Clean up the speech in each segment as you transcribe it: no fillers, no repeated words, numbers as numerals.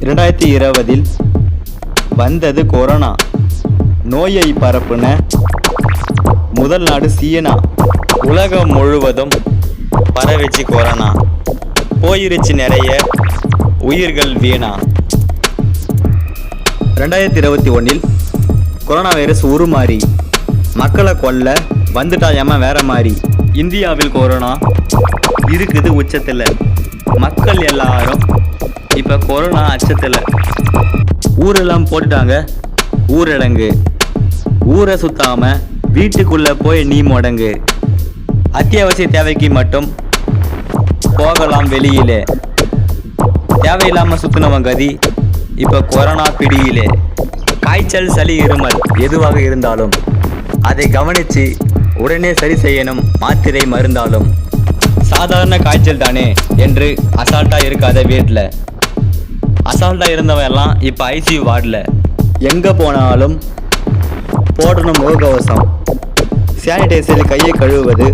2020 வந்தது கொரோனா. நோயை பரப்புன முதல் நாடு சீனா. உலகம் முழுவதும் பரவிச்சு கொரோனா. போயிருச்சு நிறைய உயிர்கள் வீணா. 2021 கொரோனா வைரஸ் உருமாறி மக்களை கொல்ல வந்துட்டாயாம வேற மாதிரி. இந்தியாவில் கொரோனா இருக்குது உச்சத்தில். மக்கள் எல்லாரும் இப்போ கொரோனா அச்சத்தில். ஊரெல்லாம் போட்டுட்டாங்க ஊரடங்கு. ஊரை சுத்தாம வீட்டுக்குள்ள போய் நீ முடங்கு. அத்தியாவசிய தேவைக்கு மட்டும் போகலாம் வெளியிலே. தேவையில்லாம சுத்தினவன் கதி இப்போ கொரோனா பிடியிலே. காய்ச்சல் சளி இருமல் எதுவாக இருந்தாலும் அதை கவனித்து உடனே சரி செய்யணும். மாத்திரை மருந்தாலும் சாதாரண காய்ச்சல் தானே என்று அசால்ட்டாக இருக்காத வீட்டில். அசால்ட்டாக இருந்தவன் எல்லாம் இப்போ ஐசியூ வார்டில். எங்கே போனாலும் போடணும் முகக்கவசம். சானிடைசரில் கையை கழுவுவது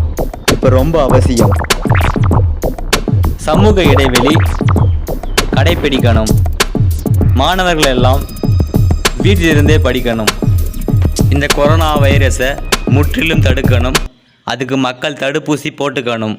இப்போ ரொம்ப அவசியம். சமூக இடைவெளி கடைப்பிடிக்கணும். மாணவர்கள் எல்லாம் வீட்டிலிருந்தே படிக்கணும். இந்த கொரோனா வைரஸை முற்றிலும் தடுக்கணும். அதுக்கு மக்கள் தடுப்பூசி போட்டுக்கணும்.